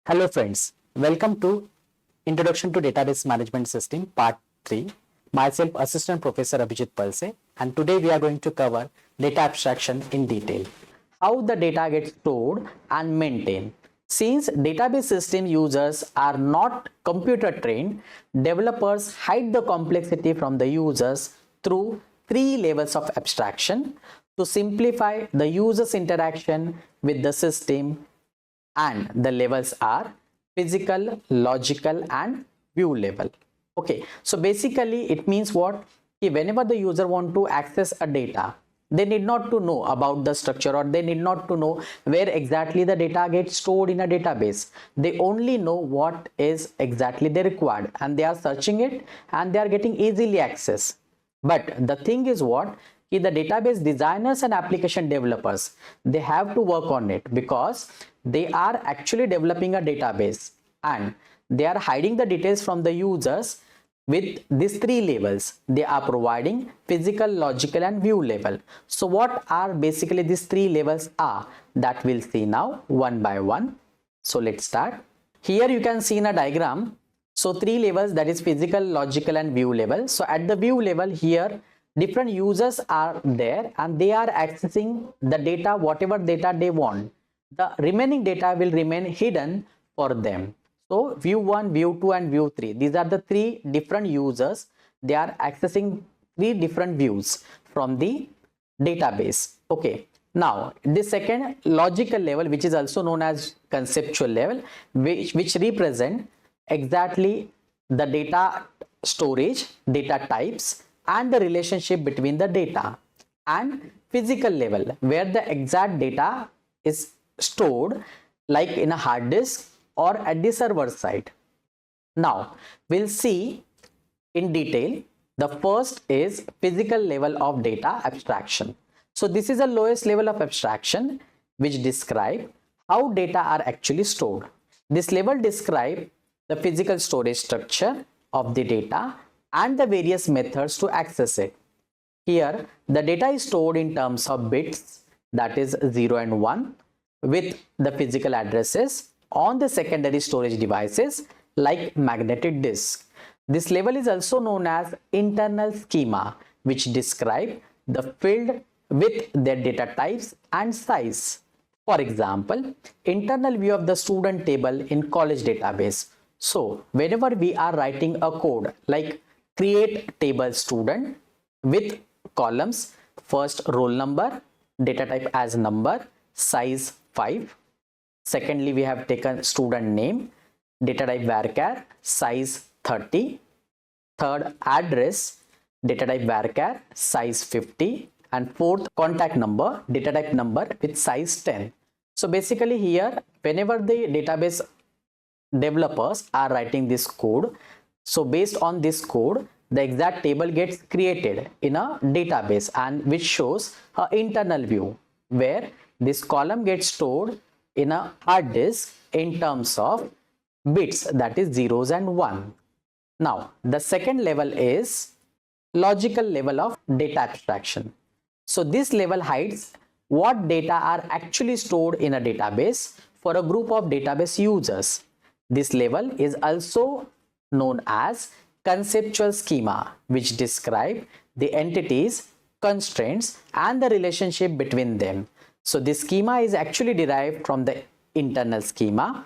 Hello friends, welcome to Introduction to Database Management System Part 3. Myself Assistant Professor Abhijit Palse, and today we are going to cover data abstraction in detail. How the data gets stored and maintained. Since database system users are not computer trained, developers hide the complexity from the users through 3 levels of abstraction to simplify the user's interaction with the system, and the levels are physical, logical and view level. Okay, so basically it means what? Whenever the user want to access a data, they need not to know about the structure, or they need not to know where exactly the data gets stored in a database. They only know what is exactly they required, and they are searching it and they are getting easily access. But the thing is what? The database designers and application developers, they have to work on it, because they are actually developing a database and they are hiding the details from the users with these 3 levels. They are providing physical, logical and view level. So what are basically these 3 levels are, that we'll see now one by one. So let's start. Here you can see in a diagram, so 3 levels, that is physical, logical and view level. So at the view level, here different users are there and they are accessing the data, whatever data they want. The remaining data will remain hidden for them. So view 1, view 2 and view 3, these are the 3 different users. They are accessing 3 different views from the database. Okay, now the second logical level, which is also known as conceptual level, which represent exactly the data storage, data types and the relationship between the data. And physical level, where the exact data is stored, like in a hard disk or at the server side. Now we'll see in detail. The first is physical level of data abstraction. So this is the lowest level of abstraction, which describe how data are actually stored. This level describe the physical storage structure of the data and the various methods to access it. Here the data is stored in terms of bits, that is 0 and 1, with the physical addresses on the secondary storage devices like magnetic disk. This level is also known as internal schema, which describe the field with their data types and size. For example, internal view of the student table in college database. So whenever we are writing a code like create table student with columns, first roll number, data type as number, size 5. Secondly, we have taken student name, data type varchar, size 30. Third, address, data type varchar, size 50. And fourth, contact number, data type number with size 10. So basically here, whenever the database developers are writing this code, so based on this code, the exact table gets created in a database, and which shows an internal view where this column gets stored in a hard disk in terms of bits, that is zeros and 1. Now the second level is logical level of data abstraction. So this level hides what data are actually stored in a database for a group of database users. This level is also known as conceptual schema, which describe the entities, constraints and the relationship between them. So this schema is actually derived from the internal schema.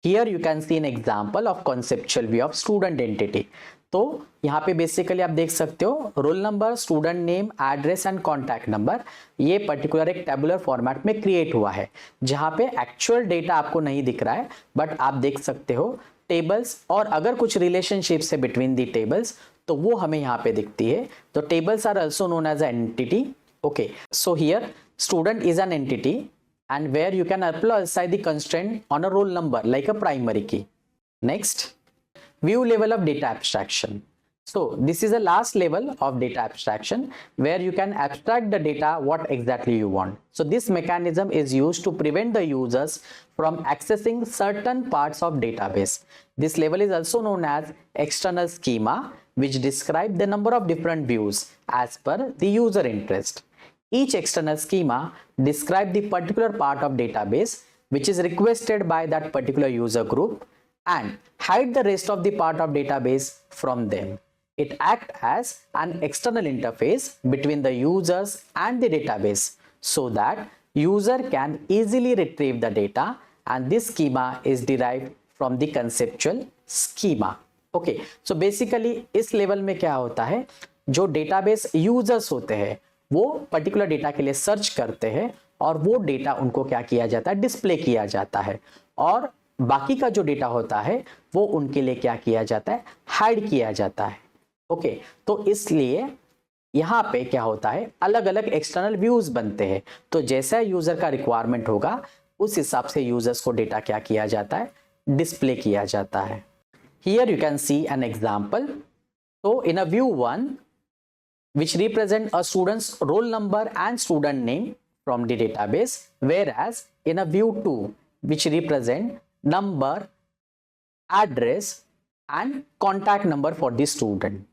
Here you can see an example of conceptual view of student entity. तो यहाँ पे basically आप देख सकते हो roll number, student name, address and contact number, ये particular एक tabular format में क्रिएट हुआ है, जहाँ पे एक्चुअल डेटा आपको नहीं दिख रहा है, बट आप देख सकते हो टेबल्स, और अगर कुछ रिलेशनशिप्स है बिटवीन दी टेबल्स तो वो हमें यहाँ पे दिखती है. तो tables are also known as entity. Okay, so here student is an entity, and where you can apply the constraint on a roll number like a primary key. Next, view level of data abstraction. So this is the last level of data abstraction, where you can abstract the data what exactly you want. So this mechanism is used to prevent the users from accessing certain parts of database. This level is also known as external schema, which describe the number of different views as per the user interest. Each external schema describes the particular part of database which is requested by that particular user group and hide the rest of the part of database from them. It acts as an external interface between the users and the database so that user can easily retrieve the data, and this schema is derived from the conceptual schema. Okay, so basically इस level में क्या होता है, जो database users होते हैं वो particular data के लिए सर्च करते हैं और वो डेटा उनको क्या किया जाता है, डिस्प्ले किया जाता है, और बाकी का जो डेटा होता है वो उनके लिए क्या किया जाता है, हाइड किया जाता है. ओके, तो इसलिए यहाँ पे क्या होता है, अलग अलग एक्सटर्नल व्यूज बनते हैं. तो जैसा यूजर का रिक्वायरमेंट होगा उस हिसाब से यूजर्स को डेटा क्या किया जाता है, डिस्प्ले किया जाता है. Here you can see an example. So in a view 1, which represent a student's roll number and student name from the database, whereas in a view 2, which represent number, address and contact number for the student.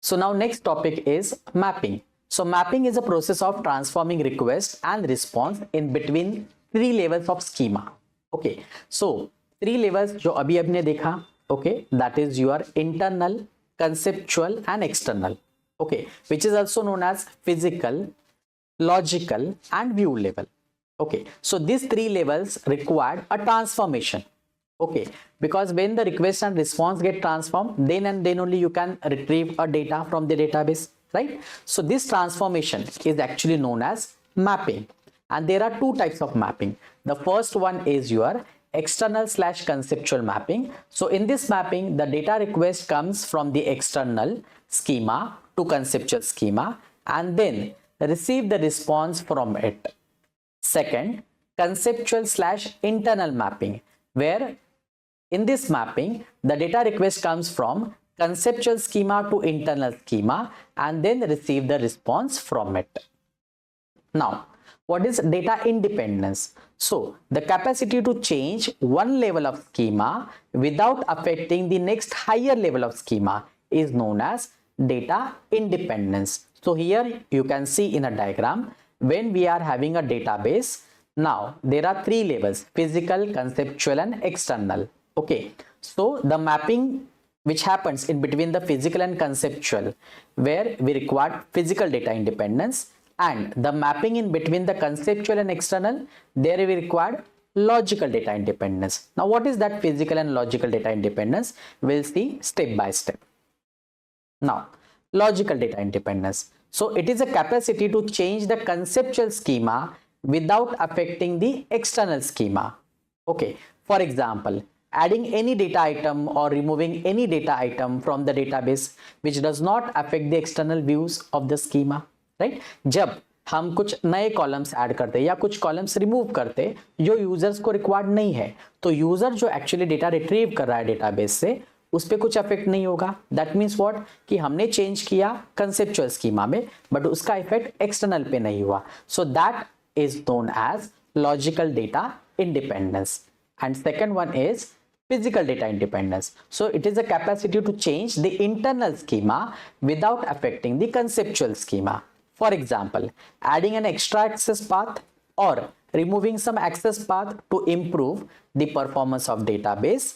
So now next topic is mapping. So mapping is a process of transforming request and response in between three levels of schema. Okay, so three levels जो अभी आपने देखा, okay, that is your internal, conceptual and external, okay, which is also known as physical, logical and view level. Okay, so these three levels required a transformation. Okay, because when the request and response get transformed, then and then only you can retrieve a data from the database, right? So this transformation is actually known as mapping, and there are two types of mapping. The first one is your external / conceptual mapping. So in this mapping, the data request comes from the external schema to conceptual schema and then receive the response from it. Second, conceptual / internal mapping, where in this mapping, the data request comes from conceptual schema to internal schema and then receive the response from it. Now, what is data independence? So, the capacity to change one level of schema without affecting the next higher level of schema is known as data independence. So, here you can see in a diagram, when we are having a database, now there are three levels: physical, conceptual and external. Okay, so the mapping which happens in between the physical and conceptual, where we require physical data independence, and the mapping in between the conceptual and external, there we require logical data independence. Now what is that physical and logical data independence? We'll see step by step. Now logical data independence, so it is a capacity to change the conceptual schema without affecting the external schema. Okay, for example, adding any data item or removing any data item from the database which does not affect the external views of the schema, right? जब हम कुछ नए columns add करते हैं या कुछ columns remove करते जो यूजर्स को रिक्वायर्ड नहीं है, तो यूजर जो एक्चुअली डेटा रिट्रीव कर रहा है डेटाबेस से, उस पर कुछ इफेक्ट नहीं होगा. दैट मीन्स व्हाट, कि हमने चेंज किया कंसेप्चुअल स्कीमा में बट उसका इफेक्ट एक्सटर्नल पे नहीं हुआ. So that is known as logical data independence. And second one is physical data independence. So it is a capacity to change the internal schema without affecting the conceptual schema. For example, adding an extra access path or removing some access path to improve the performance of database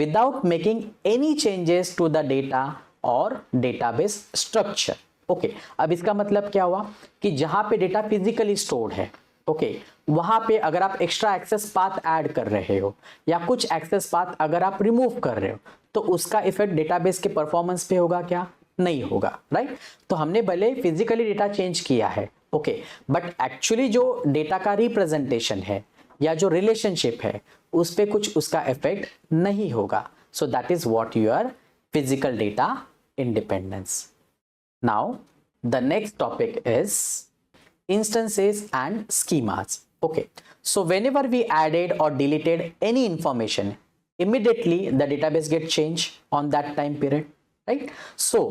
without making any changes to the data or database structure. Okay, अब इसका मतलब क्या हुआ कि जहां पे data physically stored है, okay, वहां पे अगर आप एक्स्ट्रा एक्सेस पाथ ऐड कर रहे हो या कुछ एक्सेस पाथ अगर आप रिमूव कर रहे हो, तो उसका इफेक्ट डेटाबेस के परफॉर्मेंस पे होगा क्या? नहीं होगा, राइट? तो हमने भले फिजिकली डेटा चेंज किया है, ओके, बट एक्चुअली जो डेटा का रिप्रेजेंटेशन है या जो रिलेशनशिप है उस पे कुछ उसका इफेक्ट नहीं होगा. So that is what your physical data independence. Now the next topic is instances and schemas. Okay, so whenever we added or deleted any information, immediately the database gets changed on that time period, right? So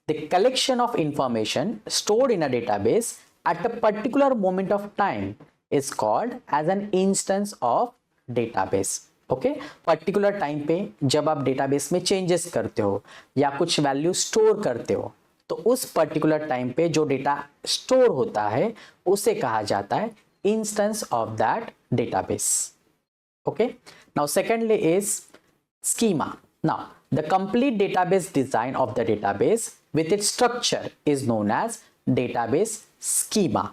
the collection of information stored in a database at a particular moment of time is called as an instance of database. Okay, particular time पे जब आप database में changes करते हो या कुछ value store करते हो, तो उस पर्टिकुलर टाइम पे जो डेटा स्टोर होता है उसे कहा जाता है instance of that database. Okay, now secondly is schema. Now the complete database design of the database with its structure is known as database schema.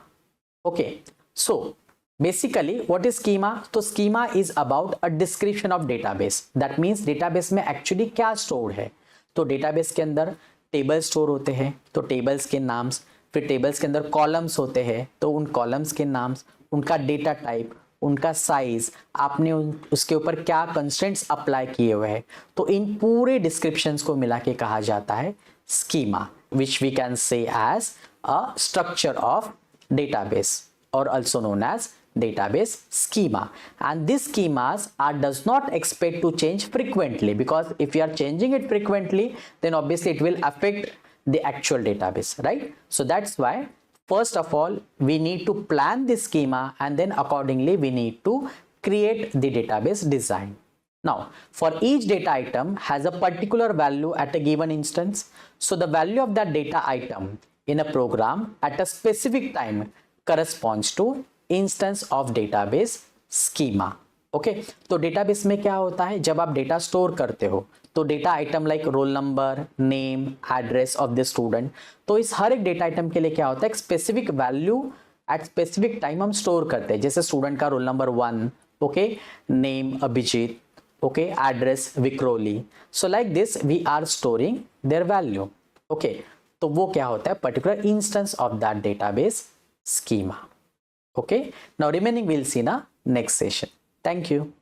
Okay, so basically what is schema? तो schema is about a description of database. That means database में actually क्या stored है. तो database के अंदर table store होते हैं, तो टेबल्स के नाम्स, फिर टेबल्स के अंदर कॉलम्स होते हैं, तो उन कॉलम्स के नाम्स, उनका डेटा टाइप, उनका साइज, आपने उसके ऊपर क्या कंस्ट्रेंट्स अप्लाई किए हुए हैं, तो इन पूरे डिस्क्रिप्शंस को मिला के कहा जाता है schema, which we can say as a structure of database or also known as database schema. And these schemas does not expect to change frequently, because if you are changing it frequently, then obviously it will affect the actual database, right? So that's why first of all we need to plan the schema, and then accordingly we need to create the database design. Now for each data item has a particular value at a given instance, so the value of that data item in a program at a specific time corresponds to instance of database schema. Okay, तो database में क्या होता है, जब आप data store करते हो तो data item like roll number, name, address of the student, तो इस हर एक data item के लिए क्या होता है, एक specific value at specific time हम store करते हैं. जैसे student का roll number 1, okay, name Abhijit, okay, address Vikroli. So like this we are storing their value. Okay, तो वो क्या होता है, particular instance of that database schema. Okay, now remaining we'll see in a next session. Thank you.